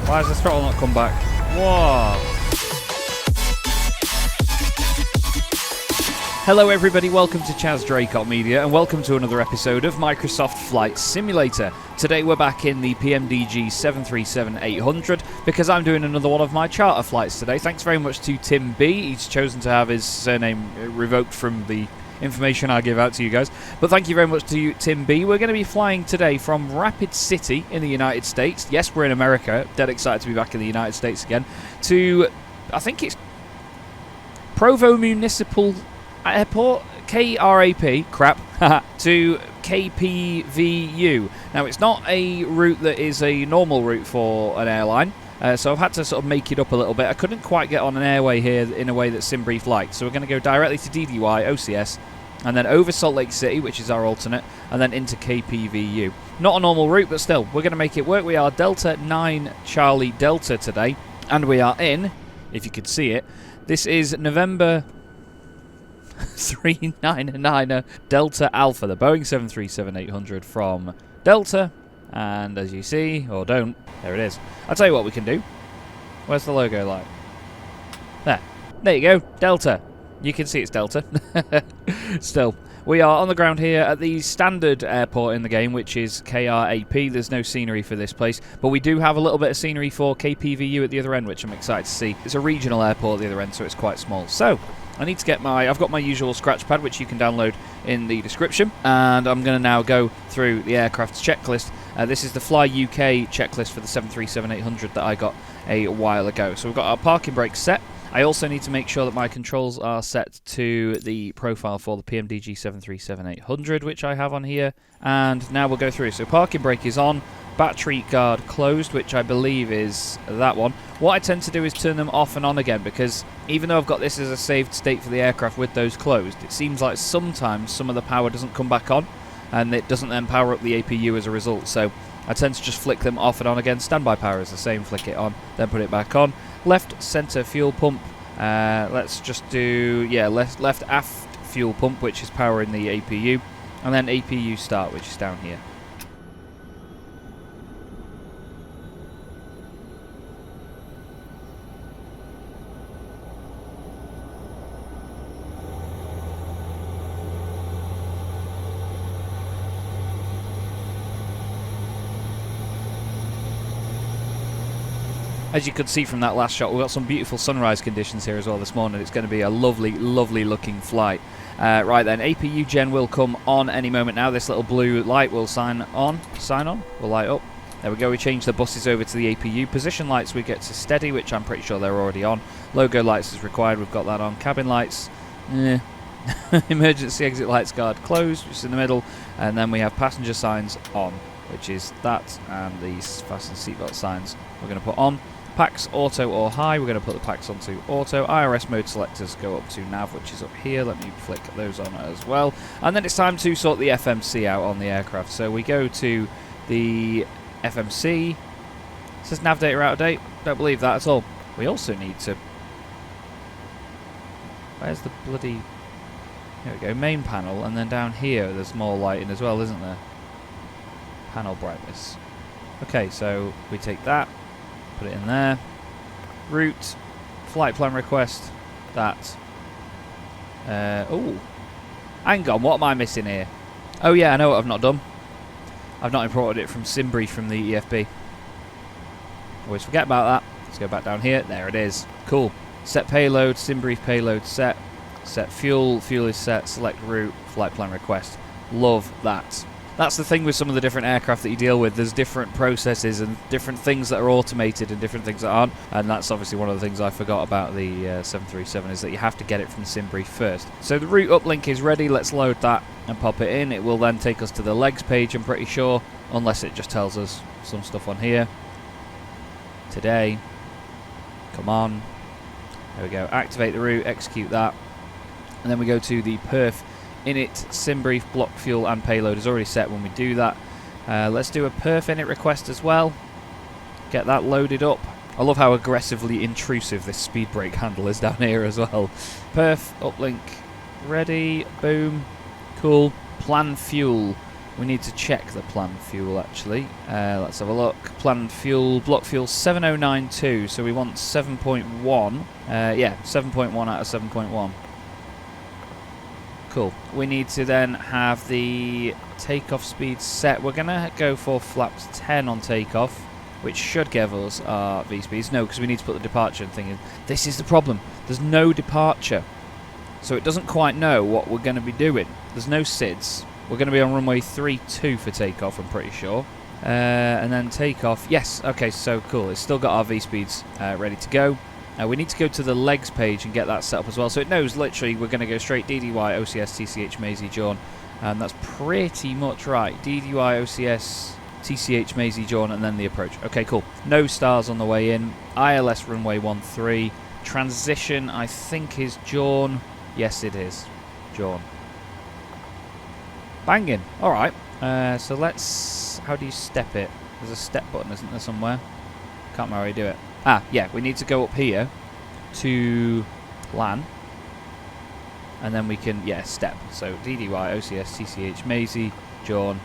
Why has the throttle not come back? Whoa. Hello everybody, welcome to Chaz Draycott Media and welcome to another episode of Microsoft Flight Simulator. Today we're back in the PMDG 737-800 because I'm doing another one of my charter flights today. Thanks very much to Tim B. He's chosen to have his surname revoked from the information I give out to you guys. But thank you very much to you, Tim B. We're going to be flying today from Rapid City in the United States. Yes, we're in America. Dead excited to be back in the United States again. To, I think it's Provo Municipal Airport, KRAP, crap, to KPVU. Now, it's not a route that is a normal route for an airline, so I've had to sort of make it up a little bit. I couldn't quite get on an airway here in a way that SimBrief liked, so we're going to go directly to DDY, OCS, and then over Salt Lake City, which is our alternate, and then into KPVU. Not a normal route, but still, we're going to make it work. We are Delta 9 Charlie Delta today, and we are in, if you could see it, this is November 399 Delta Alpha, the Boeing 737-800 from Delta, and as you see, or don't, there it is. I'll tell you what we can do. Where's the logo like? There you go, Delta. You can see it's Delta. Still, we are on the ground here at the standard airport in the game, which is KRAP. There's no scenery for this place, but we do have a little bit of scenery for KPVU at the other end, which I'm excited to see. It's a regional airport at the other end, so it's quite small. So, I need to get I've got my usual scratch pad, which you can download in the description, and I'm going to now go through the aircraft's checklist. This is the Fly UK checklist for the 737-800 that I got a while ago. So we've got our parking brakes set. I also need to make sure that my controls are set to the profile for the PMDG 737-800, which I have on here. And now we'll go through. So parking brake is on, battery guard closed, which I believe is that one. What I tend to do is turn them off and on again, because even though I've got this as a saved state for the aircraft with those closed, it seems like sometimes some of the power doesn't come back on, and it doesn't then power up the APU as a result. So I tend to just flick them off and on again. Standby power is the same, flick it on, then put it back on. Left center fuel pump, let's just do, left aft fuel pump, which is powering the APU, and then APU start, which is down here. As you could see from that last shot, we've got some beautiful sunrise conditions here as well this morning. It's going to be a lovely, lovely looking flight. Right then, APU gen will come on any moment now. This little blue light will sign on, will light up. There we go, we change the buses over to the APU. Position lights we get to steady, which I'm pretty sure they're already on. Logo lights is required, we've got that on. Cabin lights, emergency exit lights guard closed, which is in the middle. And then we have passenger signs on, which is that, and these fasten seatbelt signs we're going to put on. Packs auto or high, we're going to put the packs onto auto. IRS mode selectors go up to nav, which is up here. Let me flick those on as well. And then it's time to sort the FMC out on the aircraft. So we go to the FMC. It says nav data out of date. Don't believe that at all. We also need to... Where's the bloody... Here we go, main panel. And then down here there's more lighting as well, isn't there? Panel brightness. Okay, so we take that. Put it in there. Route, flight plan request, that. Oh, hang on, what am I missing here? Oh yeah, I know what I've not done. I've not imported it from SimBrief from the EFB. Always forget about that. Let's go back down here. There it is. Cool. Set payload, SimBrief payload set. Set fuel, fuel is set. Select route, flight plan request. Love that. That's the thing with some of the different aircraft that you deal with. There's different processes and different things that are automated and different things that aren't. And that's obviously one of the things I forgot about the 737 is that you have to get it from SimBrief first. So the route uplink is ready. Let's load that and pop it in. It will then take us to the legs page, I'm pretty sure. Unless it just tells us some stuff on here. Today. Come on. There we go. Activate the route. Execute that. And then we go to the perf. Init, SimBrief, block fuel and payload is already set when we do that. Let's do a perf init request as well. Get that loaded up. I love how aggressively intrusive this speed brake handle is down here as well. Perf, uplink, ready, boom, cool. Plan fuel We need to check the planned fuel, actually. Let's have a look. Planned fuel, block fuel 7092, so we want 7.1. Yeah, 7.1 out of 7.1. Cool. We need to then have the takeoff speed set. We're going to go for flaps 10 on takeoff, which should give us our V-speeds. No, because we need to put the departure thing in. This is the problem. There's no departure. So it doesn't quite know what we're going to be doing. There's no SIDS. We're going to be on runway 32 for takeoff, I'm pretty sure. And then takeoff. Yes, okay, so cool. It's still got our V-speeds ready to go. We need to go to the legs page and get that set up as well. So it knows literally we're going to go straight DDY, OCS, TCH, Maisie, John. And that's pretty much right. DDY, OCS, TCH, Maisie, John, and then the approach. Okay, cool. No stars on the way in. ILS runway 13. Transition, I think, is John. Yes, it is. John. Banging. Alright. So let's... How do you step it? There's a step button, isn't there, somewhere? Can't remember how you do it. Ah, yeah. We need to go up here to LAN. And then we can, yeah, step. So DDY, OCS, TCH, Maisie, John.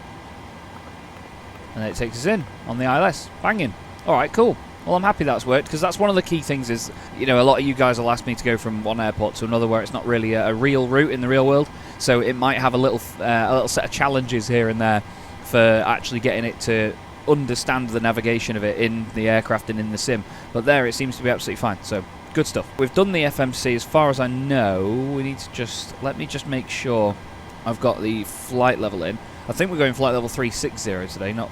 And then it takes us in on the ILS. Banging. Alright, cool. Well, I'm happy that's worked, because that's one of the key things is, you know, a lot of you guys will ask me to go from one airport to another where it's not really a real route in the real world. So it might have a little set of challenges here and there for actually getting it to understand the navigation of it in the aircraft and in the sim. But there, it seems to be absolutely fine. So, good stuff. We've done the FMC as far as I know. We need to just... Let me just make sure I've got the flight level in. I think we're going flight level 360 today, not...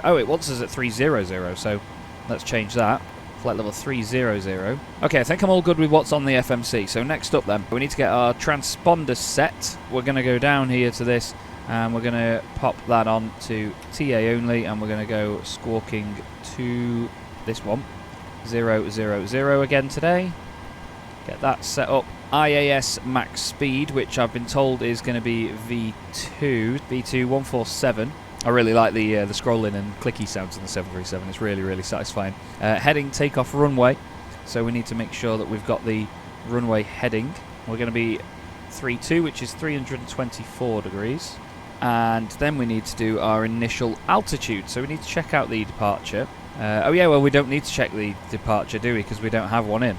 oh, it wants us at 300, so let's change that. Flight level 300. Okay, I think I'm all good with what's on the FMC. So next up then, we need to get our transponder set. We're going to go down here to this, and we're going to pop that on to TA only, and we're going to go squawking to this one. 000 again today. Get that set up. IAS max speed, which I've been told is going to be V2 147. I really like the scrolling and clicky sounds in the 737. It's really, really satisfying. Heading takeoff runway. So we need to make sure that we've got the runway heading. We're going to be 32, which is 324 degrees. And then we need to do our initial altitude. So we need to check out the departure. Oh yeah, well we don't need to check the departure, do we? Because we don't have one in.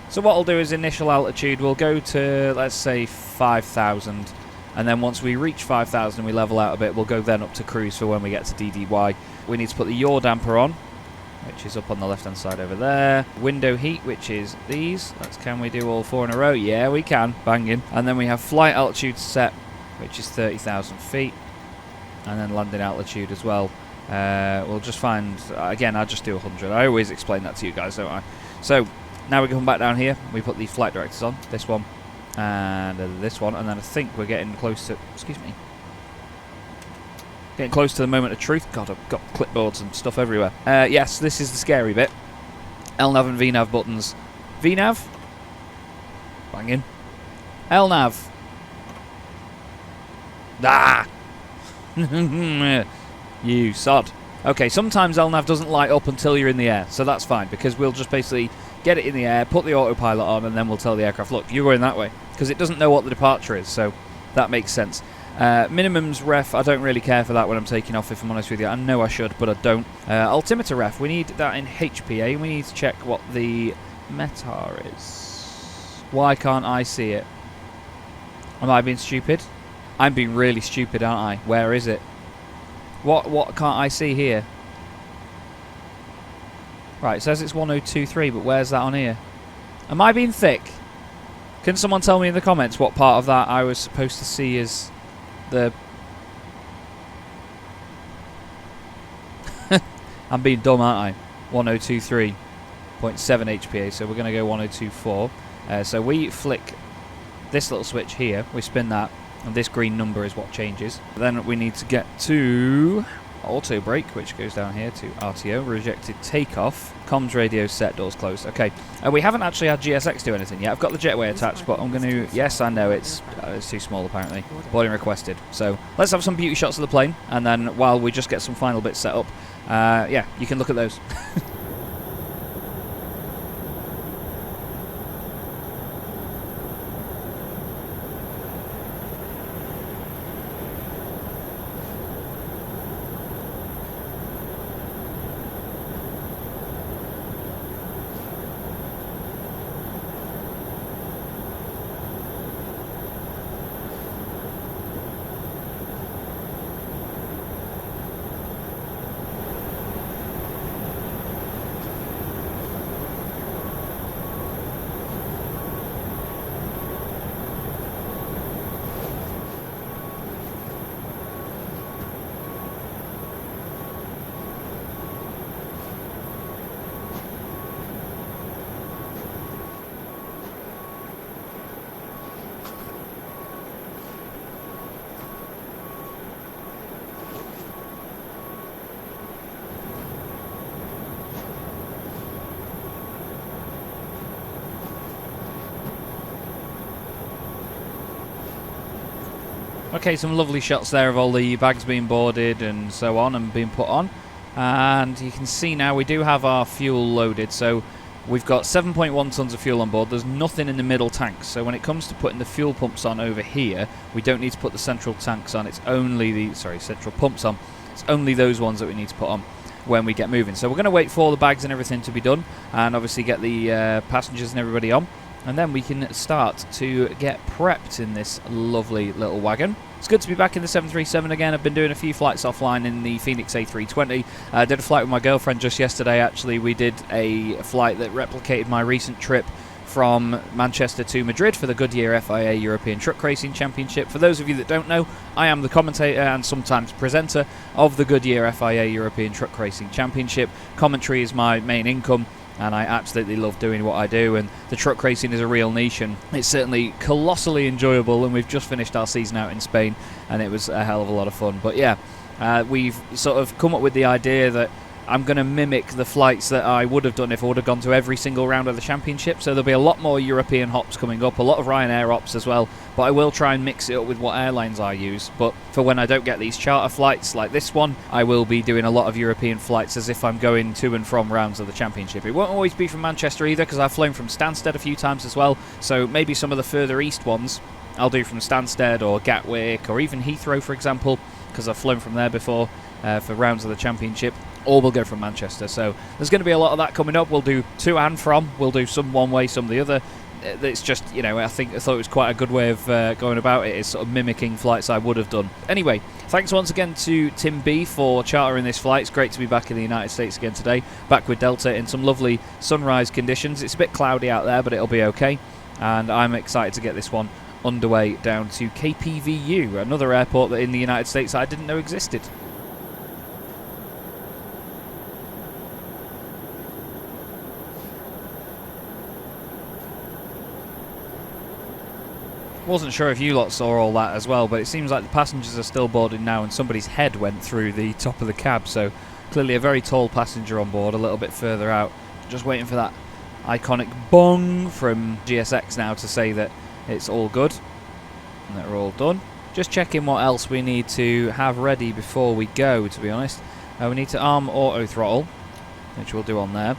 So what I'll do is initial altitude. We'll go to, let's say, 5,000. And then once we reach 5,000 and we level out a bit, we'll go then up to cruise for when we get to DDY. We need to put the yaw damper on, which is up on the left-hand side over there. Window heat, which is these. Can we do all 4 in a row? Yeah, we can. Banging. And then we have flight altitude set, which is 30,000 feet. And then landing altitude as well. We'll just find... Again, I'll just do 100. I always explain that to you guys, don't I? So, now we come back down here. We put the flight directors on. This one. And this one, and then I think we're getting close to... Excuse me. Getting close to the moment of truth. God, I've got clipboards and stuff everywhere. Yes, this is the scary bit. LNAV and VNAV buttons. VNAV. Banging. LNAV. Ah! You sod. Okay, sometimes LNAV doesn't light up until you're in the air, so that's fine, because we'll just basically get it in the air, put the autopilot on, and then we'll tell the aircraft, look, you're going that way, because it doesn't know what the departure is, so that makes sense. Minimums ref, I don't really care for that when I'm taking off, if I'm honest with you. I know I should, but I don't. Altimeter ref, we need that in HPA. We need to check what the METAR is. Why can't I see it? Am I being stupid? I'm being really stupid, aren't I? Where is it? What can't I see here? Right, it says it's 1023, but where's that on here? Am I being thick? Can someone tell me in the comments what part of that I was supposed to see as the... I'm being dumb, aren't I? 1023.7 HPA, so we're going to go 1024. So we flick this little switch here, we spin that, and this green number is what changes. Then we need to get to auto brake, which goes down here to RTO, rejected takeoff, comms radio set, doors closed. Okay, we haven't actually had GSX do anything yet. I've got the jetway attached, but I'm going to... Yes, I know, it's too small apparently. Boarding requested. So let's have some beauty shots of the plane, and then while we just get some final bits set up, yeah, you can look at those. Okay, some lovely shots there of all the bags being boarded and so on and being put on. And you can see now we do have our fuel loaded, so we've got 7.1 tons of fuel on board. There's nothing in the middle tanks, so when it comes to putting the fuel pumps on over here, we don't need to put the central tanks on. It's only the, central pumps on. It's only those ones that we need to put on when we get moving. So we're going to wait for all the bags and everything to be done, and obviously get the passengers and everybody on, and then we can start to get prepped in this lovely little wagon. It's good to be back in the 737 again. I've been doing a few flights offline in the Phoenix A320. I did a flight with my girlfriend just yesterday, actually. We did a flight that replicated my recent trip from Manchester to Madrid for the Goodyear FIA European Truck Racing Championship. For those of you that don't know, I am the commentator and sometimes presenter of the Goodyear FIA European Truck Racing Championship. Commentary is my main income, and I absolutely love doing what I do, and the truck racing is a real niche, and it's certainly colossally enjoyable, and we've just finished our season out in Spain, and it was a hell of a lot of fun. But yeah, we've sort of come up with the idea that I'm going to mimic the flights that I would have done if I would have gone to every single round of the championship. So there'll be a lot more European hops coming up, a lot of Ryanair hops as well, but I will try and mix it up with what airlines I use. But for when I don't get these charter flights like this one, I will be doing a lot of European flights as if I'm going to and from rounds of the championship. It won't always be from Manchester either, because I've flown from Stansted a few times as well, so maybe some of the further east ones I'll do from Stansted or Gatwick or even Heathrow, for example, because I've flown from there before for rounds of the championship. Or we'll go from Manchester. So there's going to be a lot of that coming up. We'll do to and from. We'll do some one way, some the other. It's just, you know, I thought it was quite a good way of going about it, is sort of mimicking flights I would have done. Anyway, thanks once again to Tim B for chartering this flight. It's great to be back in the United States again today, back with Delta in some lovely sunrise conditions. It's a bit cloudy out there, but it'll be okay. And I'm excited to get this one underway down to KPVU, another airport that in the United States I didn't know existed. Wasn't sure if you lot saw all that as well, but it seems like the passengers are still boarding now, and somebody's head went through the top of the cab, so clearly a very tall passenger on board a little bit further out. Just waiting for that iconic bong from GSX now to say that it's all good and that we're all done. Just checking what else we need to have ready before we go, to be honest. We need to arm auto throttle, which we'll do on there.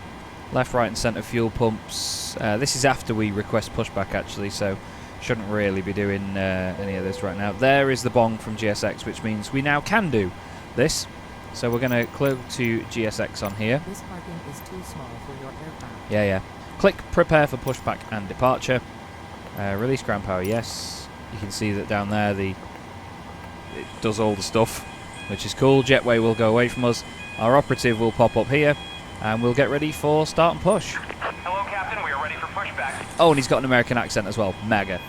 Left, right and centre fuel pumps. This is after we request pushback actually, so shouldn't really be doing any of this right now. There is the bong from GSX, which means we now can do this. So we're going to click to GSX on here. This parking is too small for your aircraft. Yeah. Click prepare for pushback and departure. Release ground power, yes. You can see that down there it does all the stuff, which is cool. Jetway will go away from us. Our operative will pop up here, and we'll get ready for start and push. Hello, Captain. We are ready for pushback. Oh, and he's got an American accent as well. Mega.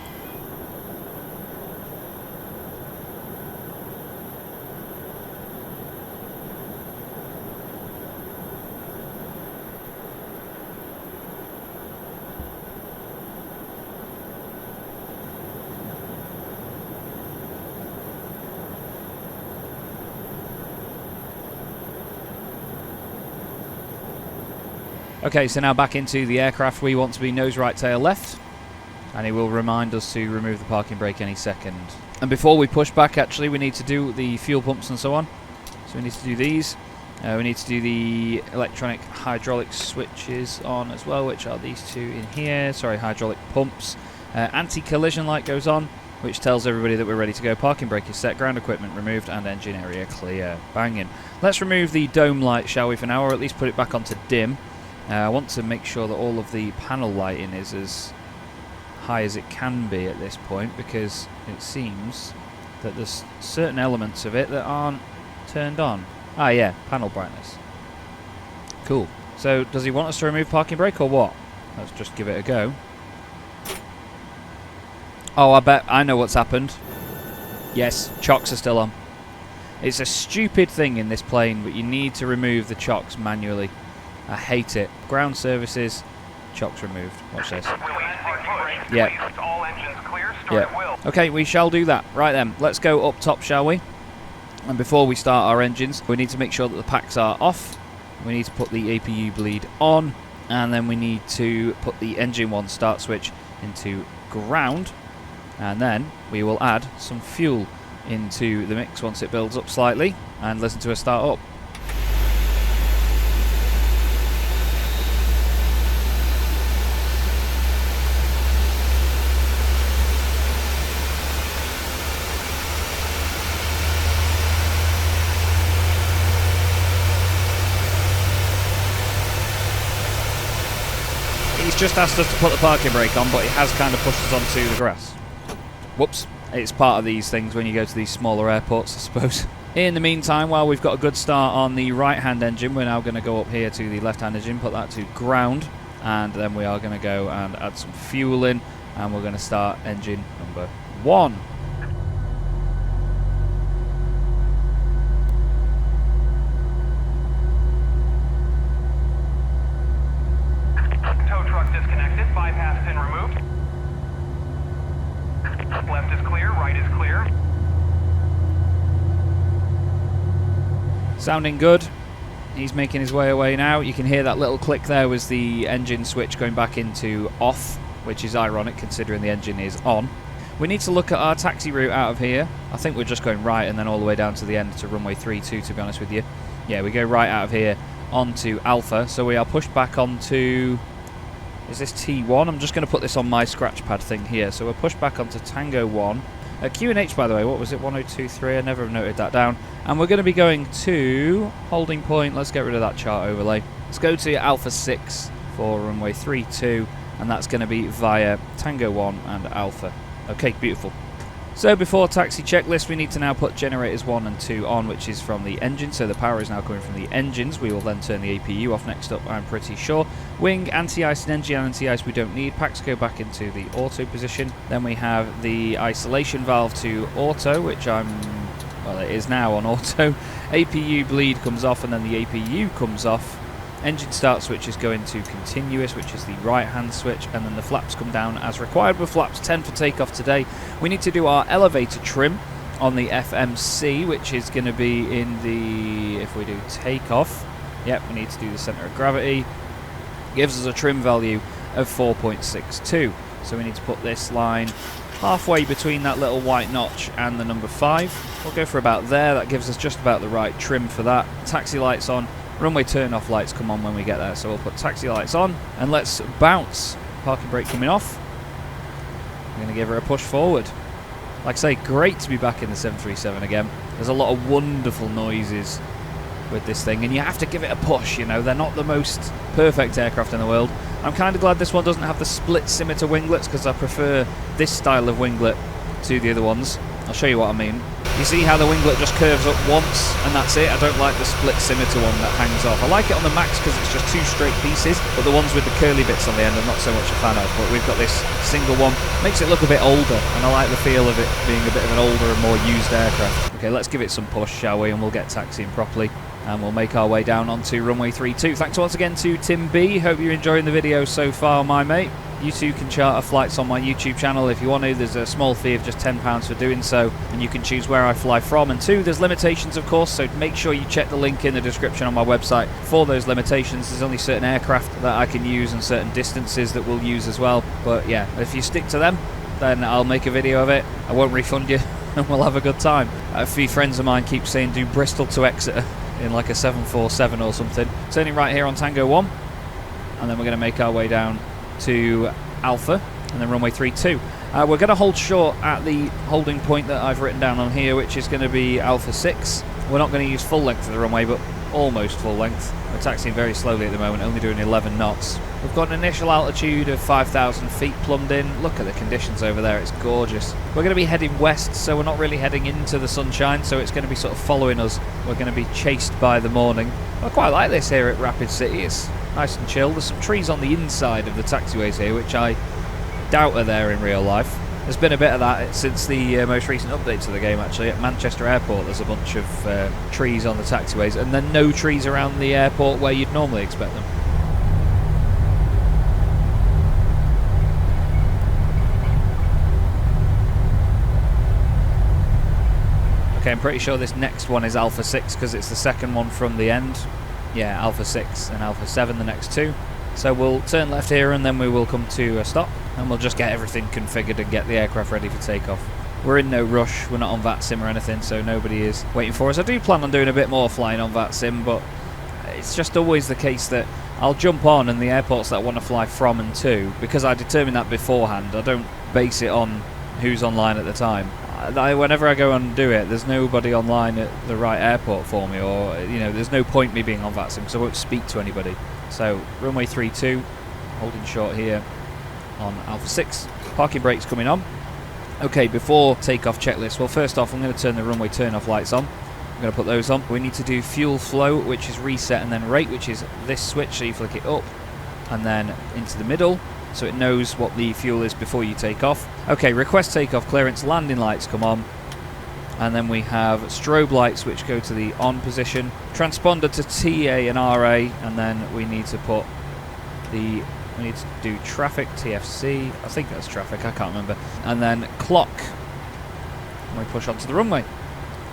Okay, so now back into the aircraft. We want to be nose right, tail left, and it will remind us to remove the parking brake any second. And before we push back, actually, we need to do the fuel pumps and so on. So we need to do these. We need to do the electronic hydraulic switches on as well, which are these two in here. Sorry, hydraulic pumps. Anti-collision light goes on, which tells everybody that we're ready to go. Parking brake is set, ground equipment removed, and engine area clear. Banging. Let's remove the dome light, shall we, for now, or at least put it back onto dim. I want to make sure that all of the panel lighting is as high as it can be at this point, because it seems that there's certain elements of it that aren't turned on. Ah, yeah, panel brightness. Cool. So, does he want us to remove parking brake or what? Let's just give it a go. Oh, I bet I know what's happened. Yes, chocks are still on. It's a stupid thing in this plane, but you need to remove the chocks manually. I hate it. Ground services, chocks removed. Watch this. Yeah. All engines clear. Start at will. Okay, we shall do that. Right then, let's go up top, shall we? And before we start our engines, we need to make sure that the packs are off. We need to put the APU bleed on, and then we need to put the engine 1 start switch into ground, and then we will add some fuel into the mix once it builds up slightly, and listen to her start up. He's just asked us to put the parking brake on, but he has kind of pushed us onto the grass. Whoops. It's part of these things when you go to these smaller airports, I suppose. In the meantime, while we've got a good start on the right-hand engine, we're now going to go up here to the left-hand engine, put that to ground, and then we are going to go and add some fuel in, and we're going to start engine number 1. Tow truck disconnected, bypass pin removed. Left is clear, right is clear. Sounding good. He's making his way away now. You can hear that little click there was the engine switch going back into off, which is ironic considering the engine is on. We need to look at our taxi route out of here. I think we're just going right and then all the way down to the end to runway 32, to be honest with you. Yeah, we go right out of here onto Alpha, so we are pushed back onto... Is this T1? I'm just going to put this on my scratch pad thing here. So we're pushed back onto Tango 1. QNH, by the way, what was it? 1023? I never noted that down. And we're going to be going to holding point. Let's get rid of that chart overlay. Let's go to Alpha 6 for runway 32. And that's going to be via Tango 1 and Alpha. Okay, beautiful. So before taxi checklist, we need to now put generators 1 and 2 on, which is from the engine. So the power is now coming from the engines. We will then turn the APU off next up, I'm pretty sure. Wing, anti-ice and NG anti-ice we don't need. Packs go back into the auto position. Then we have the isolation valve to auto, which well, it is now on auto. APU bleed comes off and then the APU comes off. Engine start switch is going to continuous, which is the right hand switch, and then the flaps come down as required with flaps 10 for takeoff today. We need to do our elevator trim on the FMC, which is going to be in the, if we do takeoff, yep, we need to do the centre of gravity. Gives us a trim value of 4.62. So we need to put this line halfway between that little white notch and the number 5. We'll go for about there. That gives us just about the right trim for that. Taxi lights on. Runway turn-off lights come on when we get there, so we'll put taxi lights on, and let's bounce. Parking brake coming off. I'm going to give her a push forward. Like I say, great to be back in the 737 again. There's a lot of wonderful noises with this thing, and you have to give it a push, you know. They're not the most perfect aircraft in the world. I'm kind of glad this one doesn't have the split scimitar winglets, because I prefer this style of winglet to the other ones. I'll show you what I mean. You see how the winglet just curves up once and that's it? I don't like the split scimitar one that hangs off. I like it on the Max because it's just 2 straight pieces, but the ones with the curly bits on the end I'm not so much a fan of. But we've got this single one. Makes it look a bit older, and I like the feel of it being a bit of an older and more used aircraft. Okay, let's give it some push, shall we? And we'll get taxiing properly. And we'll make our way down onto runway 32. Thanks once again to Tim B. Hope you're enjoying the video so far, my mate. You too can charter flights on my YouTube channel if you want to. There's a small fee of just £10 for doing so, and you can choose where I fly from. And 2, there's limitations, of course, so make sure you check the link in the description on my website for those limitations. There's only certain aircraft that I can use and certain distances that we'll use as well. But yeah, if you stick to them, then I'll make a video of it. I won't refund you, and we'll have a good time. A few friends of mine keep saying do Bristol to Exeter in like a 747 or something. Turning right here on Tango 1, and then we're going to make our way down to Alpha and then runway 32. We're going to hold short at the holding point that I've written down on here, which is going to be Alpha 6. We're not going to use full length of the runway, but almost full length. We're taxiing very slowly at the moment, only doing 11 knots. We've got an initial altitude of 5,000 feet plumbed in. Look at the conditions over there, it's gorgeous. We're going to be heading west, so we're not really heading into the sunshine, so it's going to be sort of following us. We're going to be chased by the morning. I quite like this here at Rapid City. It's nice and chill. There's some trees on the inside of the taxiways here, which I doubt are there in real life. There's been a bit of that since the most recent update to the game, actually. At Manchester Airport, there's a bunch of trees on the taxiways, and then no trees around the airport where you'd normally expect them. Okay, I'm pretty sure this next one is Alpha 6 because it's the second one from the end. Yeah, Alpha 6 and Alpha 7, the next 2. So we'll turn left here and then we will come to a stop, and we'll just get everything configured and get the aircraft ready for takeoff. We're in no rush. We're not on VATSIM or anything, so nobody is waiting for us. I do plan on doing a bit more flying on VATSIM, but it's just always the case that I'll jump on and the airports that I want to fly from and to, because I determine that beforehand. I don't base it on who's online at the time. Whenever I go and do it, there's nobody online at the right airport for me, or there's no point me being on VATSIM because I won't speak to anybody. So runway 32, holding short here on Alpha 6. Parking brakes coming on. Okay, before takeoff checklist, well, first off, I'm going to turn the runway turn-off lights on. I'm going to put those on. We need to do fuel flow, which is reset, and then rate, which is this switch, so you flick it up and then into the middle, so it knows what the fuel is before you take off. Okay, request takeoff clearance, landing lights come on, and then we have strobe lights which go to the on position, transponder to TA and RA, and then we need to put we need to do traffic, TFC, I think that's traffic, I can't remember, and then clock, and we push onto the runway.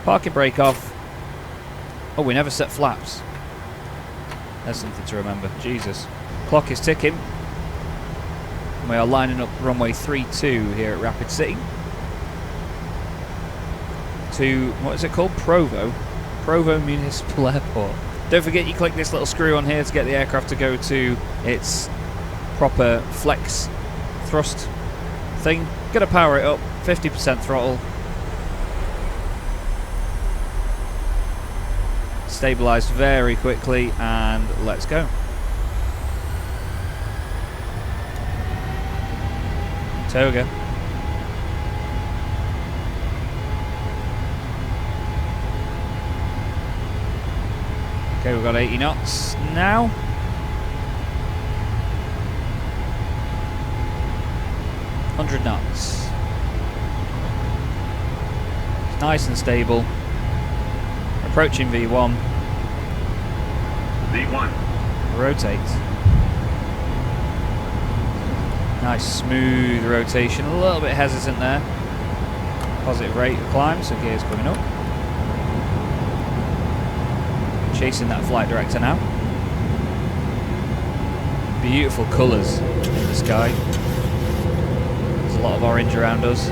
Parking brake off. Oh, we never set flaps. There's something to remember. Jesus. Clock is ticking. We are lining up runway 32 here at Rapid City to, what is it called? Provo Municipal Airport. Don't forget you click this little screw on here to get the aircraft to go to its proper flex thrust thing. Gotta power it up, 50% throttle. Stabilised very quickly, and let's go. Toga. Okay, we've got 80 knots now. $100 knots. It's nice and stable. Approaching V1. V1. Rotate. Nice smooth rotation. A little bit hesitant there. Positive rate of climb, so gears coming up. Chasing that flight director now. Beautiful colours in the sky. There's a lot of orange around us.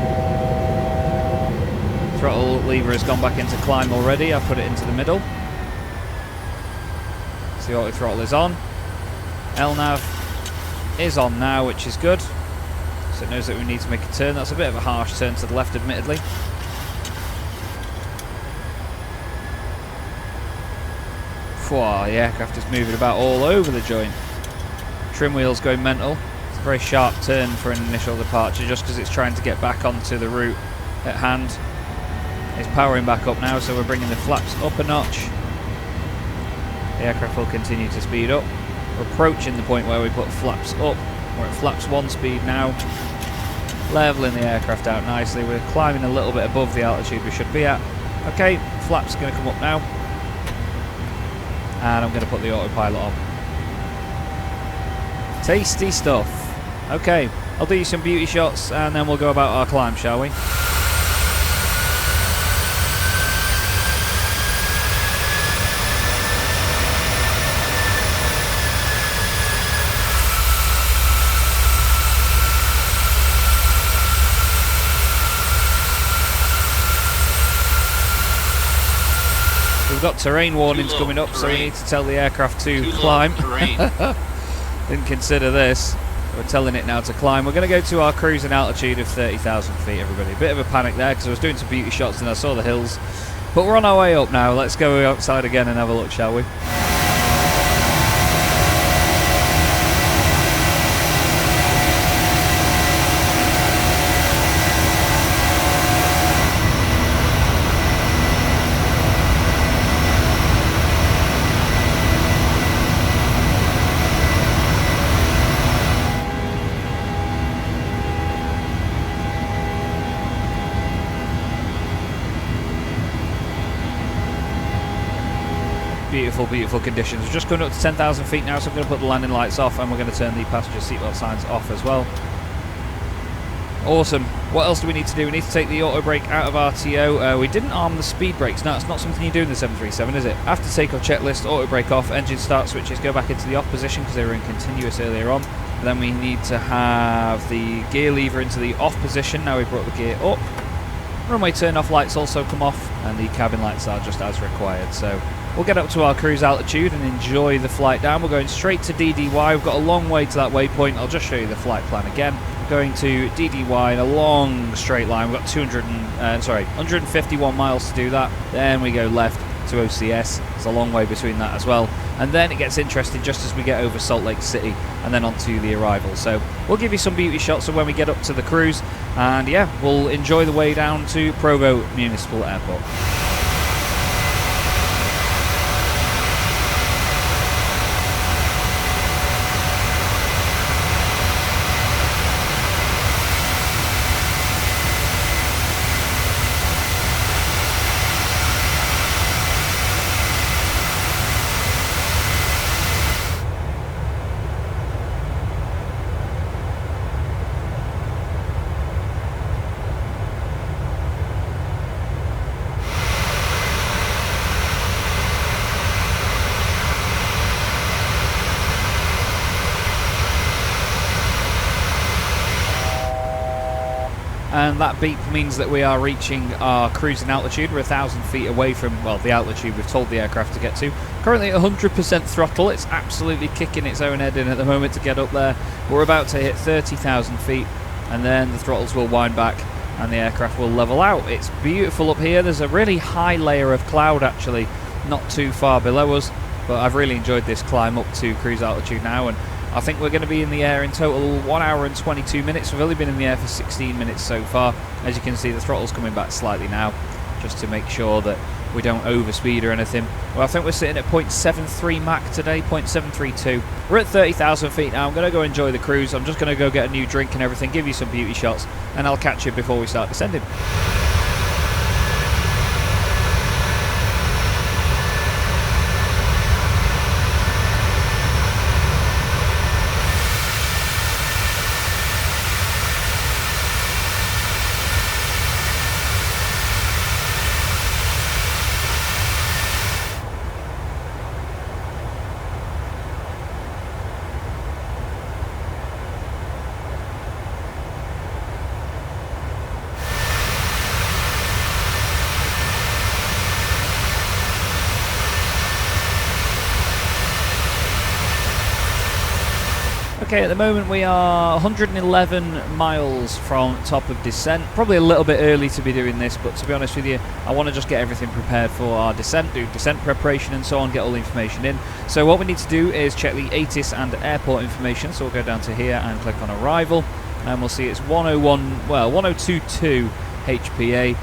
Throttle lever has gone back into climb already. I've put it into the middle. So the auto throttle is on. LNAV is on now, which is good. So it knows that we need to make a turn. That's a bit of a harsh turn to the left, admittedly. Whoa, the aircraft is moving about all over the joint. Trim wheel's going mental. It's a very sharp turn for an initial departure, just because it's trying to get back onto the route at hand. It's powering back up now, so we're bringing the flaps up a notch. The aircraft will continue to speed up. We're approaching the point where we put flaps up. We're at flaps 1 speed now. Leveling the aircraft out nicely. We're climbing a little bit above the altitude we should be at. Okay, flaps are going to come up now. And I'm going to put the autopilot on. Tasty stuff. Okay, I'll do you some beauty shots and then we'll go about our climb, shall we? We've got terrain warnings coming up, so we need to tell the aircraft to climb. Didn't consider this. We're telling it now to climb. We're going to go to our cruising altitude of 30,000 feet, everybody. A bit of a panic there because I was doing some beauty shots and I saw the hills. But we're on our way up now. Let's go outside again and have a look, shall we? Beautiful, beautiful conditions. We're just going up to 10,000 feet now, so I'm going to put the landing lights off and we're going to turn the passenger seatbelt signs off as well. Awesome. What else do we need to do? We need to take the auto brake out of RTO. We didn't arm the speed brakes. No, it's not something you do in the 737, is it? After takeoff checklist, auto brake off, engine start switches go back into the off position because they were in continuous earlier on. Then we need to have the gear lever into the off position. Now we brought the gear up. Runway turn-off lights also come off, and the cabin lights are just as required. So we'll get up to our cruise altitude and enjoy the flight down. We're going straight to DDY. We've got a long way to that waypoint. I'll just show you the flight plan again. Going to DDY in a long straight line. We've got 151 miles to do that. Then we go left to OCS. It's a long way between that as well. And then it gets interesting just as we get over Salt Lake City and then onto the arrival. So we'll give you some beauty shots of when we get up to the cruise. And yeah, we'll enjoy the way down to Provo Municipal Airport. And that beep means that we are reaching our cruising altitude. We're 1,000 feet away from, well, the altitude we've told the aircraft to get to. Currently at 100% throttle. It's absolutely kicking its own head in at the moment to get up there. We're about to hit 30,000 feet, and then the throttles will wind back and the aircraft will level out. It's beautiful up here. There's a really high layer of cloud actually not too far below us, but I've really enjoyed this climb up to cruise altitude now, and I think we're going to be in the air in total 1 hour and 22 minutes. We've only been in the air for 16 minutes so far. As you can see, the throttle's coming back slightly now, just to make sure that we don't overspeed or anything. Well, I think we're sitting at 0.73 Mach today, 0.732. We're at 30,000 feet now. I'm going to go enjoy the cruise. I'm just going to go get a new drink and everything, give you some beauty shots, and I'll catch you before we start descending. Okay, at the moment we are 111 miles from top of descent. Probably a little bit early to be doing this, but to be honest with you, I want to just get everything prepared for our descent, do descent preparation and so on, get all the information in. So what we need to do is check the ATIS and airport information. So we'll go down to here and click on arrival, and we'll see it's 1022 HPA,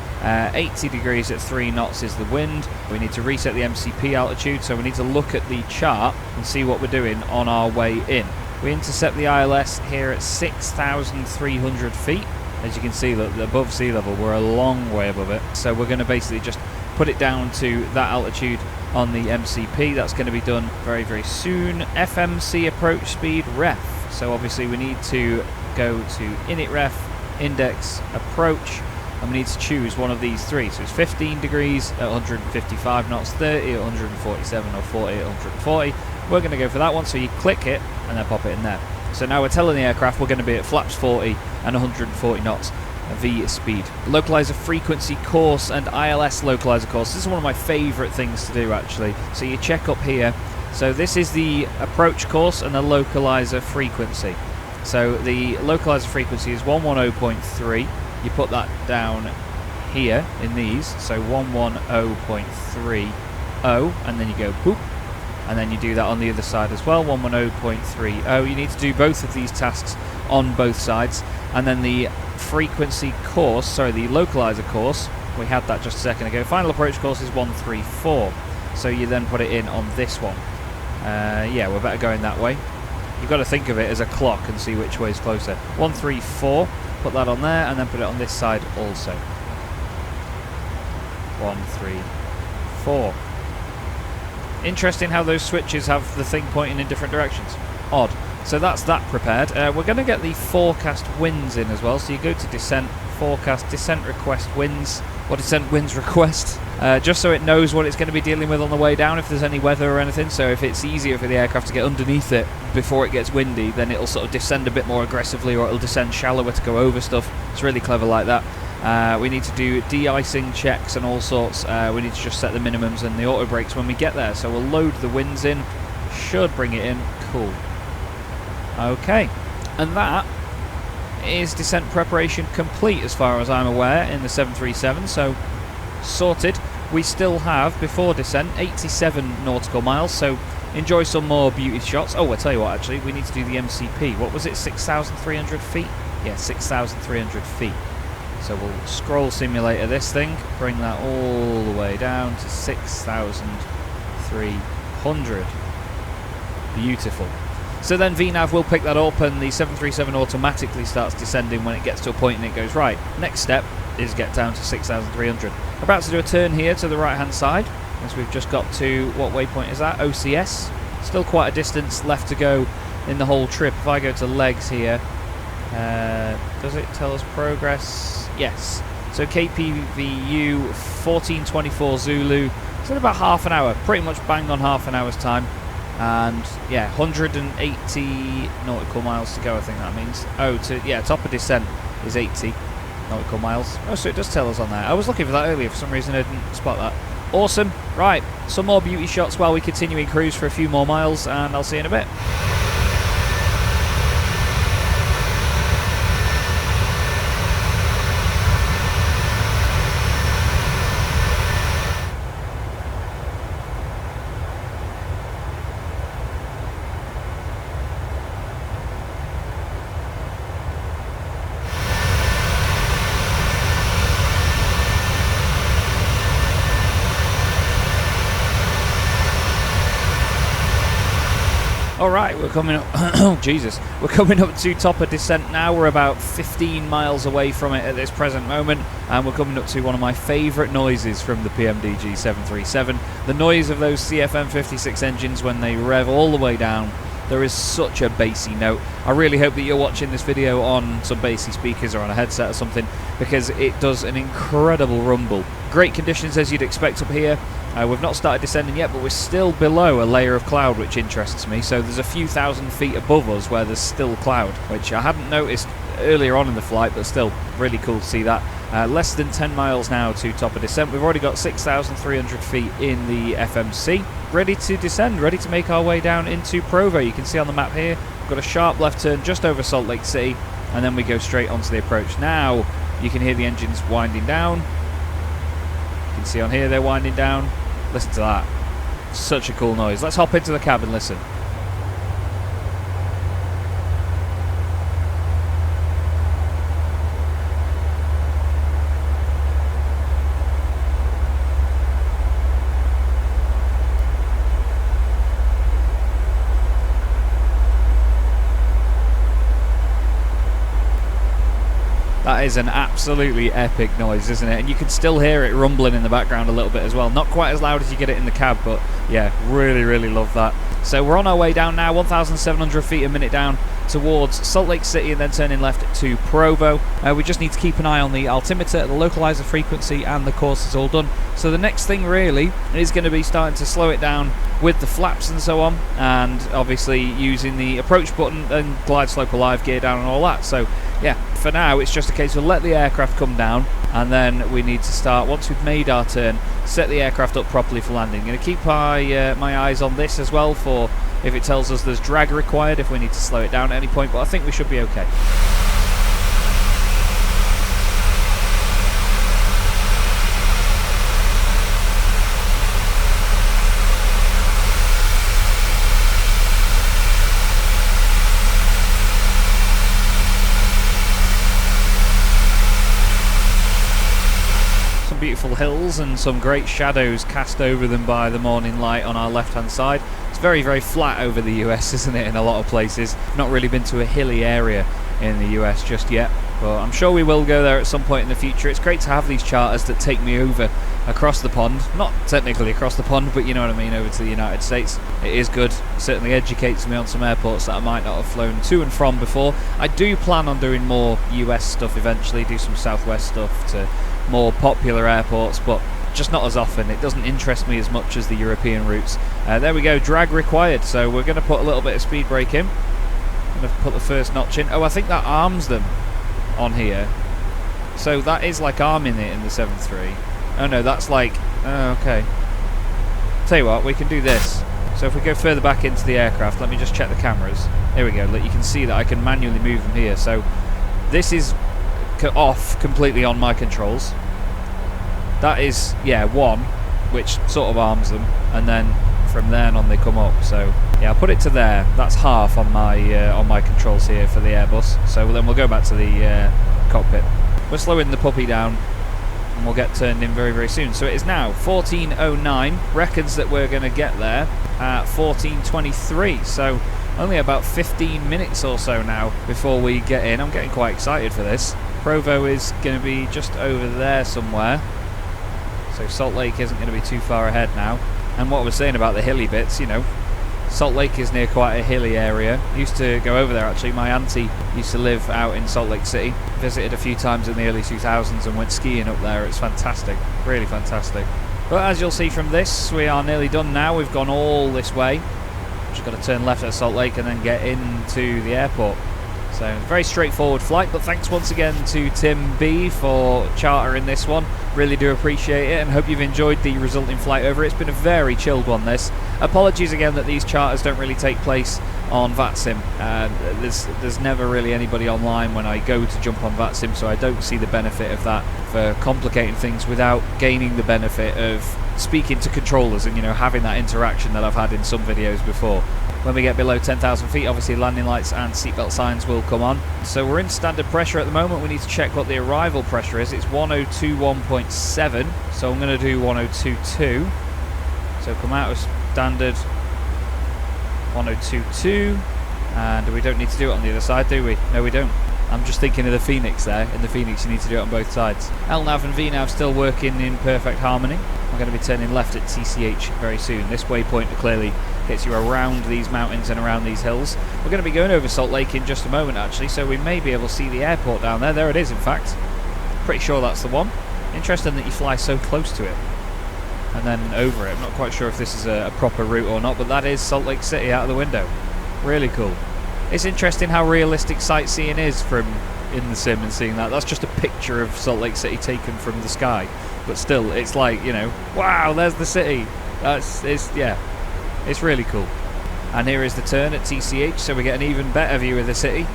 80 degrees at 3 knots is the wind. We need to reset the MCP altitude, so we need to look at the chart and see what we're doing on our way in. We intercept the ILS here at 6,300 feet. As you can see, look, above sea level, we're a long way above it. So we're going to basically just put it down to that altitude on the MCP. That's going to be done very, very soon. FMC approach speed ref. So obviously we need to go to init ref, index, approach, and we need to choose one of these three. So it's 15 degrees at 155 knots, 30 at 147, or 40 at 140. We're going to go for that one, so you click it and then pop it in there. So now we're telling the aircraft we're going to be at flaps 40 and 140 knots V speed. Localizer frequency course and ILS localizer course. This is one of my favourite things to do actually. So you check up here. So this is the approach course and the localizer frequency. So the localizer frequency is 110.3. You put that down here in these. So 110.30, and then you go boop. And then you do that on the other side as well, 110.30. You need to do both of these tasks on both sides. And then the frequency course, sorry, the localizer course, we had that just a second ago. Final approach course is 134. So you then put it in on this one. Yeah, we're better going that way. You've got to think of it as a clock and see which way is closer. 134, put that on there, and then put it on this side also. 134. Interesting how those switches have the thing pointing in different directions. Odd. So that's that prepared. We're going to get the forecast winds in as well. So you go to descent, forecast, descent request winds, or descent winds request, just so it knows what it's going to be dealing with on the way down if there's any weather or anything. So if it's easier for the aircraft to get underneath it before it gets windy, then it'll sort of descend a bit more aggressively, or it'll descend shallower to go over stuff. It's really clever like that. We need to do de-icing checks and all sorts. We need to just set the minimums and the auto brakes when we get there. So we'll load the winds in. Should bring it in. Cool. Okay. And that is descent preparation complete as far as I'm aware in the 737. So sorted. We still have, before descent, 87 nautical miles. So enjoy some more beauty shots. Oh, I'll tell you what, actually. We need to do the MCP. What was it? 6,300 feet? Yeah, 6,300 feet. So we'll scroll simulator this thing, bring that all the way down to 6,300. Beautiful. So then VNAV will pick that up and the 737 automatically starts descending when it gets to a point and it goes, right, next step is get down to 6,300. About to do a turn here to the right hand side, as we've just got to, what waypoint is that? OCS. Still quite a distance left to go in the whole trip. If I go to legs here, does it tell us progress? Yes. So KPVU 1424 Zulu. It's in about half an hour, pretty much bang on half an hour's time. And yeah, 180 nautical miles to go, I think that means. Oh, top of descent is 80 nautical miles. Oh, so it does tell us on there. I was looking for that earlier, for some reason I didn't spot that. Awesome. Right, some more beauty shots while we continue in cruise for a few more miles, and I'll see you in a bit. Alright, we're coming up, oh Jesus, we're coming up to top of descent now. We're about 15 miles away from it at this present moment, and we're coming up to one of my favourite noises from the PMDG 737, the noise of those CFM56 engines when they rev all the way down. There is such a bassy note. I really hope that you're watching this video on some bassy speakers or on a headset or something, because it does an incredible rumble. Great conditions as you'd expect up here. We've not started descending yet, but we're still below a layer of cloud, which interests me. So there's a few thousand feet above us where there's still cloud, which I hadn't noticed earlier on in the flight, but still really cool to see that. Less than 10 miles now to top of descent. We've already got 6,300 feet in the FMC, ready to descend, ready to make our way down into Provo. You can see on the map here, we've got a sharp left turn just over Salt Lake City, and then we go straight onto the approach. Now you can hear the engines winding down. You can see on here they're winding down. Listen to that. Such a cool noise. Let's hop into the cab and listen. That is an absolutely epic noise, isn't it? And you can still hear it rumbling in the background a little bit as well. Not quite as loud as you get it in the cab, but yeah, really, really love that. So we're on our way down now, 1,700 feet a minute down towards Salt Lake City, and then turning left to Provo. We just need to keep an eye on the altimeter, the localizer frequency, and the course is all done. So the next thing really is going to be starting to slow it down with the flaps and so on, and obviously using the approach button and glide slope alive gear down and all that. So yeah, for now it's just a case of let the aircraft come down, and then we need to start, once we've made our turn, set the aircraft up properly for landing. I'm going to keep my eyes on this as well for if it tells us there's drag required, if we need to slow it down at any point, but I think we should be okay. Beautiful hills and some great shadows cast over them by the morning light on our left hand side. It's very, very flat over the US, isn't it, in a lot of places. Not really been to a hilly area in the US just yet, but I'm sure we will go there at some point in the future. It's great to have these charters that take me over across the pond, not technically across the pond, but you know what I mean, over to the United States. It is good. It certainly educates me on some airports that I might not have flown to and from before. I do plan on doing more US stuff eventually, do some Southwest stuff to more popular airports, but just not as often. It doesn't interest me as much as the European routes. There we go, drag required, so we're going to put a little bit of speed brake in. I'm going to put the first notch in. Oh, I think that arms them on here. So that is like arming it in the 7.3. Oh no, that's like... Oh, okay. Tell you what, we can do this. So if we go further back into the aircraft, let me just check the cameras. Here we go. Look, you can see that I can manually move them here. So this is off completely on my controls. That is, yeah, 1, which sort of arms them, and then from there on they come up. So yeah, I'll put it to there. That's half on my controls here for the Airbus. So then we'll go back to the cockpit. We're slowing the puppy down, and we'll get turned in very, very soon. So it is now 14:09. Reckons that we're going to get there at 14:23. So only about 15 minutes or so now before we get in. I'm getting quite excited for this. Provo is going to be just over there somewhere. So Salt Lake isn't going to be too far ahead now. And what I was saying about the hilly bits, you know, Salt Lake is near quite a hilly area. Used to go over there actually. My auntie used to live out in Salt Lake City. Visited a few times in the early 2000s and went skiing up there. It's fantastic, really fantastic. But as you'll see from this, we are nearly done now. We've gone all this way. Just got to turn left at Salt Lake and then get into the airport. So very straightforward flight, but thanks once again to Tim B for chartering this one. Really do appreciate it and hope you've enjoyed the resulting flight over. It's been a very chilled one, this. Apologies again that these charters don't really take place on VATSIM. There's never really anybody online when I go to jump on VATSIM, so I don't see the benefit of that for complicating things without gaining the benefit of speaking to controllers and, you know, having that interaction that I've had in some videos before. When we get below 10,000 feet, obviously landing lights and seatbelt signs will come on. So we're in standard pressure at the moment. We need to check what the arrival pressure is. It's 102.1.7, so I'm going to do 102.2. So come out of standard 102.2, and we don't need to do it on the other side, do we? No, we don't. I'm just thinking of the Phoenix there. In the Phoenix, you need to do it on both sides. LNAV and VNAV still working in perfect harmony. I'm going to be turning left at TCH very soon. This waypoint clearly gets you around these mountains and around these hills. We're going to be going over Salt Lake in just a moment, actually, so we may be able to see the airport down there. There it is, in fact. Pretty sure that's the one. Interesting that you fly so close to it and then over it. I'm not quite sure if this is a proper route or not, but that is Salt Lake City out of the window. Really cool. It's interesting how realistic sightseeing is from in the sim and seeing that. That's just a picture of Salt Lake City taken from the sky, but still, it's like, you know, wow, there's the city. It's really cool. And here is the turn at TCH, so we get an even better view of the city.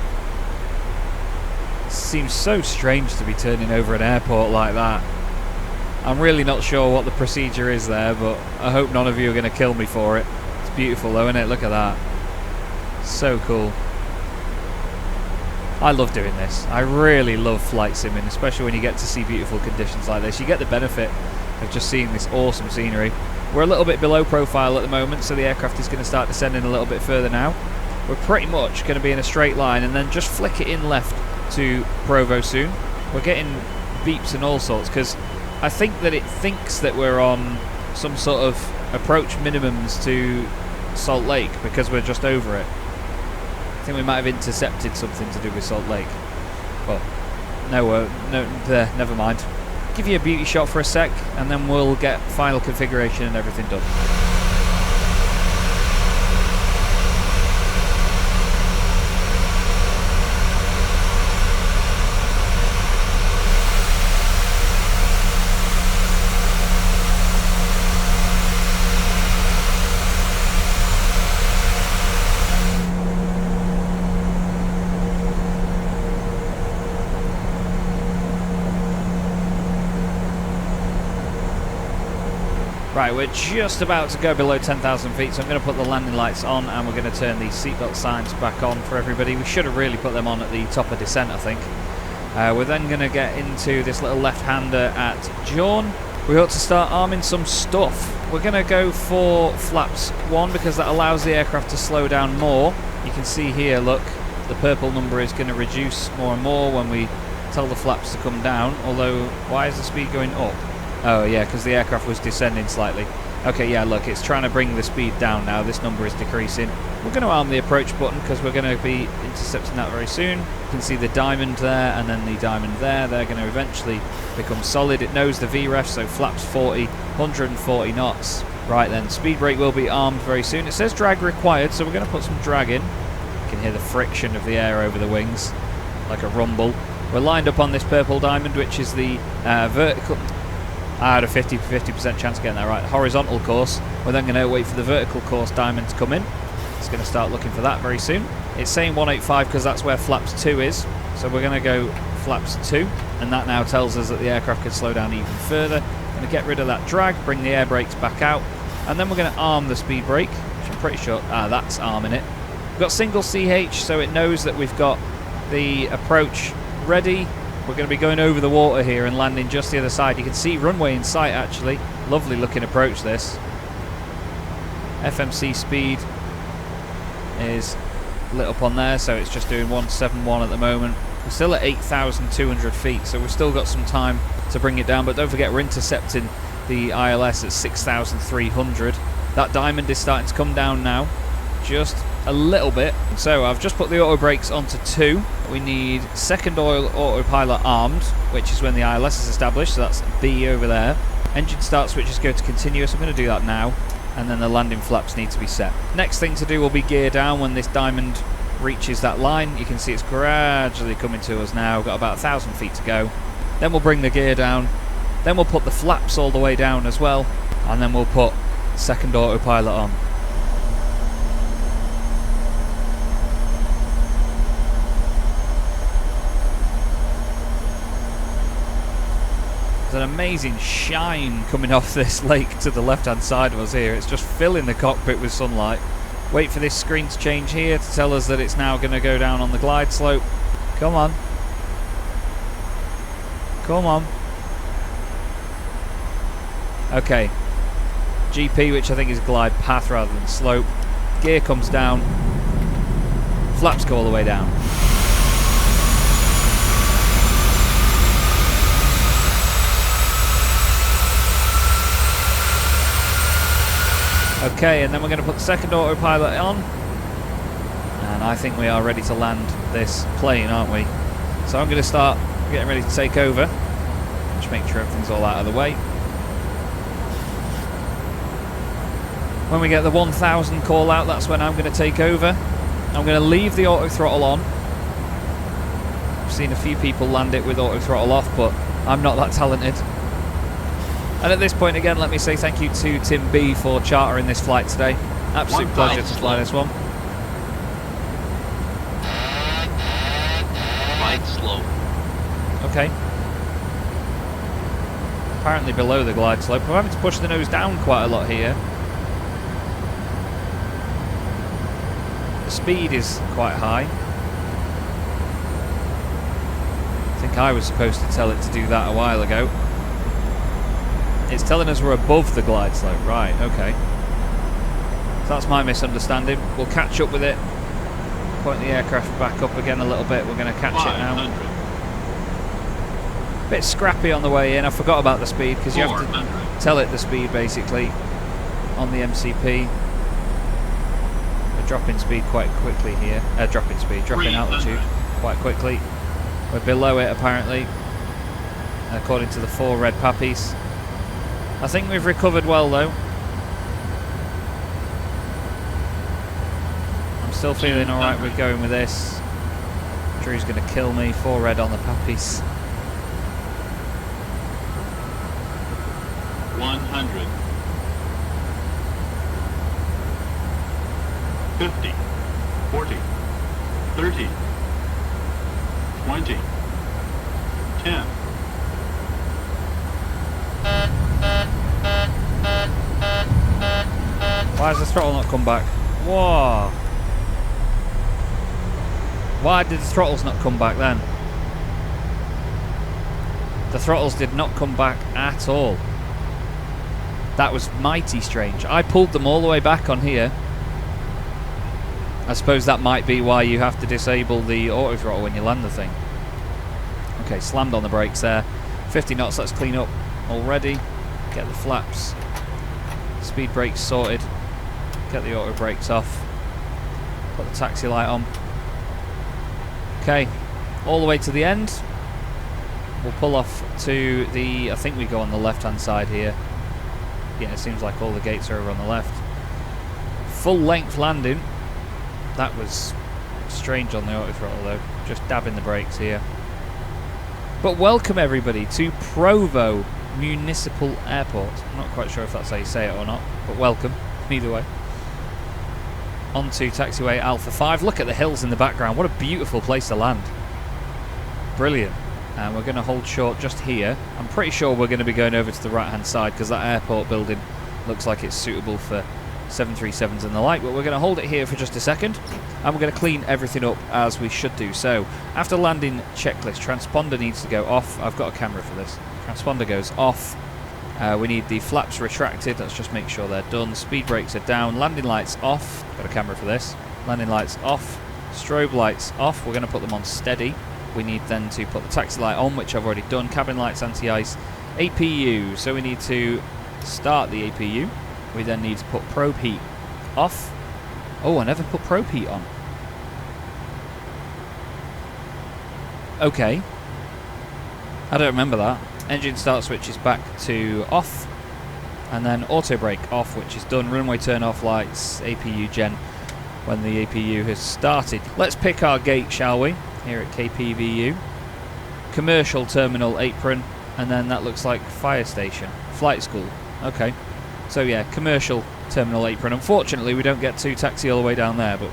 It seems so strange to be turning over an airport like that. I'm really not sure what the procedure is there, but I hope none of you are going to kill me for it. It's beautiful though, isn't it? Look at that. So cool. I love doing this. I really love flight simming, especially when you get to see beautiful conditions like this. You get the benefit of just seeing this awesome scenery. We're a little bit below profile at the moment, so the aircraft is going to start descending a little bit further now. We're pretty much going to be in a straight line and then just flick it in left to Provo soon. We're getting beeps and all sorts because I think that it thinks that we're on some sort of approach minimums to Salt Lake because we're just over it. I think we might have intercepted something to do with Salt Lake. Well, never mind. Give you a beauty shot for a sec and then we'll get final configuration and everything done. Right, we're just about to go below 10,000 feet, so I'm going to put the landing lights on and we're going to turn the seatbelt signs back on for everybody. We should have really put them on at the top of descent, I think. We're then going to get into this little left-hander at Jaun. We ought to start arming some stuff. We're going to go for flaps 1 because that allows the aircraft to slow down more. You can see here, look, the purple number is going to reduce more and more when we tell the flaps to come down, although why is the speed going up? Oh yeah, because the aircraft was descending slightly. Okay, yeah, look, it's trying to bring the speed down now. This number is decreasing. We're going to arm the approach button because we're going to be intercepting that very soon. You can see the diamond there and then the diamond there. They're going to eventually become solid. It knows the VREF, so flaps 40, 140 knots. Right then, speed brake will be armed very soon. It says drag required, so we're going to put some drag in. You can hear the friction of the air over the wings, like a rumble. We're lined up on this purple diamond, which is the vertical. I had a 50% chance of getting that right. Horizontal course. We're then going to wait for the vertical course diamond to come in. It's going to start looking for that very soon. It's saying 185 because that's where flaps 2 is. So we're going to go flaps 2, and that now tells us that the aircraft can slow down even further. Going to get rid of that drag, bring the air brakes back out, and then we're going to arm the speed brake, which I'm pretty sure, that's arming it. We've got single CH, so it knows that we've got the approach ready. We're going to be going over the water here and landing just the other side. You can see runway in sight actually. Lovely looking approach this. FMC speed is lit up on there, so it's just doing 171 at the moment. We're still at 8,200 feet, so we've still got some time to bring it down, but don't forget we're intercepting the ILS at 6,300. That diamond is starting to come down now, just a little bit. So I've just put the auto brakes onto 2. We need second oil autopilot armed, which is when the ILS is established, so that's B over there. Engine start switches go to continuous. I'm going to do that now, and then the landing flaps need to be set. Next thing to do will be gear down when this diamond reaches that line. You can see it's gradually coming to us now. We've got about 1,000 feet to go. Then we'll bring the gear down, then we'll put the flaps all the way down as well, and then we'll put second autopilot on. There's an amazing shine coming off this lake to the left hand side of us here. It's just filling the cockpit with sunlight. Wait for this screen to change here to tell us that it's now going to go down on the glide slope. Come on. Come on. Okay. GP, which I think is glide path rather than slope. Gear comes down. Flaps go all the way down. Okay, and then we're going to put the second autopilot on, and I think we are ready to land this plane, aren't we? So I'm going to start getting ready to take over. Just make sure everything's all out of the way. When we get the 1000 call out, that's when I'm going to take over. I'm going to leave the auto throttle on. I've seen a few people land it with auto throttle off, but I'm not that talented. And at this point again, let me say thank you to Tim B for chartering this flight today. Absolute pleasure to fly this one. Glide slope. Okay. Apparently below the glide slope. We're having to push the nose down quite a lot here. The speed is quite high. I think I was supposed to tell it to do that a while ago. It's telling us we're above the glide slope. Right, okay. So that's my misunderstanding. We'll catch up with it. Point the aircraft back up again a little bit. We're going to catch it now. Bit scrappy on the way in. I forgot about the speed because you have to tell it the speed basically on the MCP. We're dropping speed quite quickly here. Dropping altitude quite quickly. We're below it apparently, according to the 4 red pappies. I think we've recovered well though. I'm still feeling alright with going with this. Drew's going to kill me. 4 red on the pappies. 100. 50. 40. 30. 20. 10. Why has the throttle not come back? Whoa! Why did the throttles not come back then? The throttles did not come back at all. That was mighty strange. I pulled them all the way back on here. I suppose that might be why you have to disable the auto throttle when you land the thing. Okay, slammed on the brakes there. 50 knots, let's clean up already. Get the flaps. Speed brakes sorted. Get the auto brakes off. Put the taxi light on. Okay, all the way to the end. We'll pull off to the, I think we go on the left hand side here. Yeah, it seems like all the gates are over on the left. Full length landing. That was strange on the auto throttle though. Just dabbing the brakes here. But welcome everybody to Provo Municipal Airport. I'm not quite sure if that's how you say it or not, but welcome, either way. On to taxiway Alpha 5. Look at the hills in the background. What a beautiful place to land. Brilliant. And we're going to hold short just here. I'm pretty sure we're going to be going over to the right hand side because that airport building looks like it's suitable for 737s and the like, but we're going to hold it here for just a second and we're going to clean everything up as we should do. So after landing checklist, transponder needs to go off. I've got a camera for this. Transponder goes off. We need the flaps retracted. Let's just make sure they're done. Speed brakes are down. Landing lights off. Got a camera for this. Landing lights off. Strobe lights off. We're going to put them on steady. We need then to put the taxi light on, which I've already done. Cabin lights, anti-ice. APU. So we need to start the APU. We then need to put probe heat off. Oh, I never put probe heat on. Okay. I don't remember that. Engine start switch is back to off. And then auto brake off, which is done. Runway turn off lights, APU gen when the APU has started. Let's pick our gate, shall we? Here at KPVU. Commercial terminal apron. And then that looks like fire station. Flight school. Okay. So yeah, commercial terminal apron. Unfortunately, we don't get to taxi all the way down there, but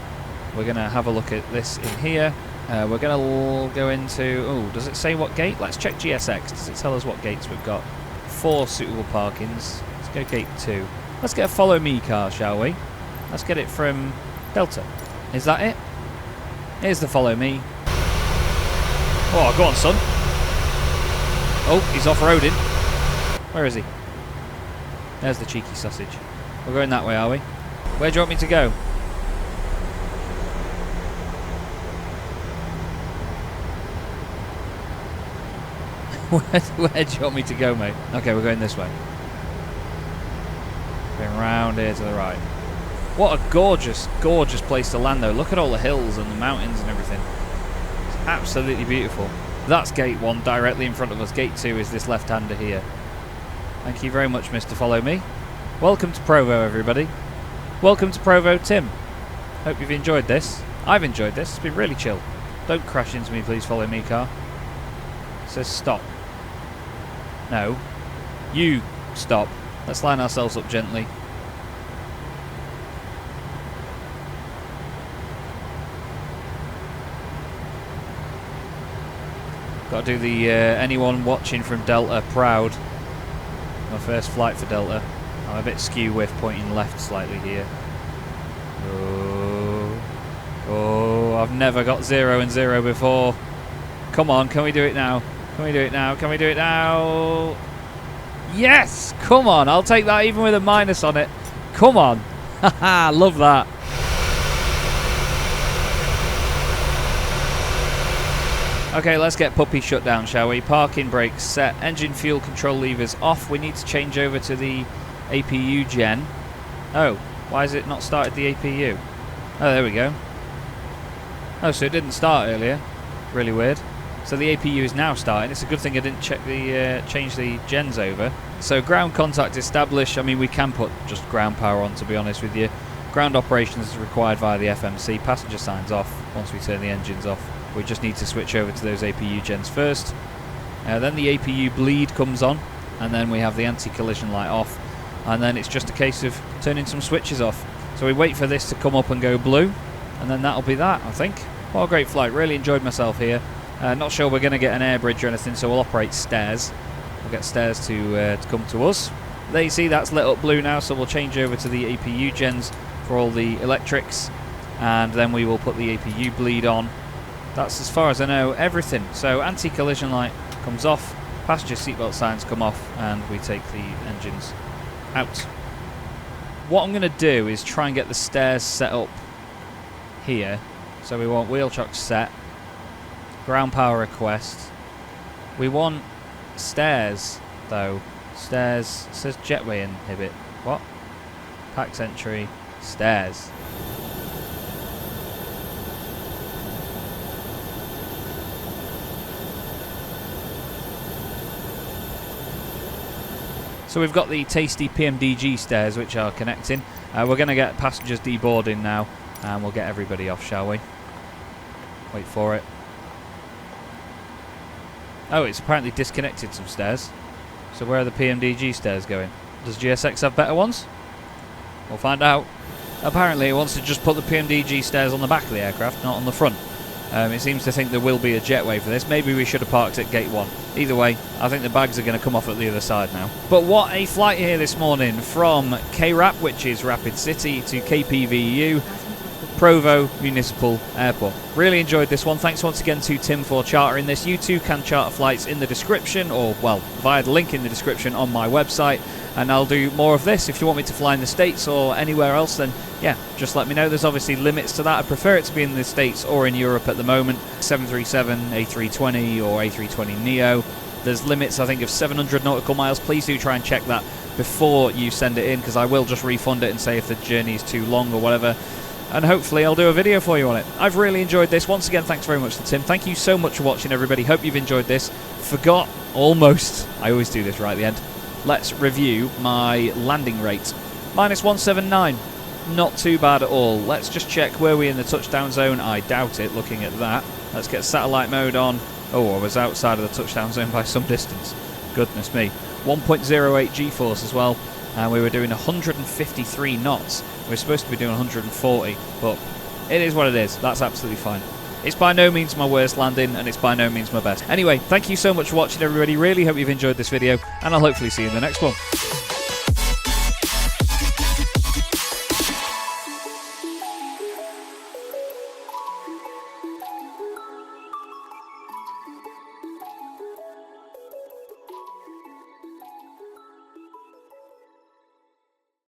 we're going to have a look at this in here. We're going to go into... Oh, does it say what gate? Let's check GSX. Does it tell us what gates we've got? 4 suitable parkings. Let's go gate 2. Let's get a follow me car, shall we? Let's get it from Delta. Is that it? Here's the follow me. Oh, go on, son. Oh, he's off-roading. Where is he? There's the cheeky sausage. We're going that way, are we? Where do you want me to go? Where do you want me to go, mate? Okay, we're going this way. Going round here to the right. What a gorgeous, gorgeous place to land, though. Look at all the hills and the mountains and everything. It's absolutely beautiful. That's gate 1 directly in front of us. Gate 2 is this left-hander here. Thank you very much, Mr. Follow Me. Welcome to Provo, everybody. Welcome to Provo, Tim. Hope you've enjoyed this. I've enjoyed this. It's been really chill. Don't crash into me, please, follow me, car. It says stop. No. You stop. Let's line ourselves up gently. Got to do the anyone watching from Delta proud. My first flight for Delta. I'm a bit skew with pointing left slightly here. Oh. Oh, I've never got 0 and 0 before. Come on, can we do it now? Can we do it now? Can we do it now? Yes! Come on, I'll take that even with a minus on it. Come on. Haha, love that. Okay, let's get puppy shut down, shall we? Parking brakes set, engine fuel control levers off. We need to change over to the APU gen. Oh, why has it not started the APU? Oh, there we go. Oh, so it didn't start earlier. Really weird. So the APU is now starting. It's a good thing I didn't check the change the gens over. So ground contact established. I mean, we can put just ground power on, to be honest with you. Ground operations is required via the FMC. Passenger signs off once we turn the engines off. We just need to switch over to those APU gens first. Then the APU bleed comes on, and then we have the anti-collision light off, and then it's just a case of turning some switches off. So we wait for this to come up and go blue, and then that'll be that, I think. What a great flight. Really enjoyed myself here. Not sure we're going to get an air bridge or anything, so we'll operate stairs. We'll get stairs to come to us. There you see that's lit up blue now, so we'll change over to the APU gens for all the electrics, and then we will put the APU bleed on. That's, as far as I know, everything. So anti-collision light comes off, passenger seatbelt signs come off, and we take the engines out. What I'm going to do is try and get the stairs set up here. So we want wheel chocks set, ground power request. We want stairs, though. Stairs, says jetway inhibit. What? Pax entry, stairs. So we've got the tasty PMDG stairs which are connecting. We're going to get passengers deboarding now, and we'll get everybody off, shall we? Wait for it. Oh, it's apparently disconnected some stairs. So where are the PMDG stairs going? Does GSX have better ones? We'll find out. Apparently it wants to just put the PMDG stairs on the back of the aircraft, not on the front. It seems to think there will be a jetway for this. Maybe we should have parked at gate 1. Either way, I think the bags are going to come off at the other side now. But what a flight here this morning from KRAP, which is Rapid City, to KPVU, Provo Municipal Airport. Really enjoyed this one. Thanks once again to Tim for chartering this. You too can charter flights in the description, or, well, via the link in the description on my website. And I'll do more of this. If you want me to fly in the States or anywhere else, then yeah, just let me know. There's obviously limits to that. I prefer it to be in the States or in Europe at the moment. 737, A320 or A320neo. There's limits, I think, of 700 nautical miles. Please do try and check that before you send it in, because I will just refund it and say if the journey is too long or whatever. And hopefully I'll do a video for you on it. I've really enjoyed this. Once again, thanks very much to Tim. Thank you so much for watching, everybody. Hope you've enjoyed this. Forgot almost. I always do this right at the end. Let's review my landing rate. -179. Not too bad at all. Let's just check, were we in the touchdown zone? I doubt it, looking at that. Let's get satellite mode on. Oh, I was outside of the touchdown zone by some distance. Goodness me. 1.08 G-force as well. And we were doing 153 knots. We were supposed to be doing 140, but it is what it is. That's absolutely fine. It's by no means my worst landing, and it's by no means my best. Anyway, thank you so much for watching, everybody. Really hope you've enjoyed this video, and I'll hopefully see you in the next one.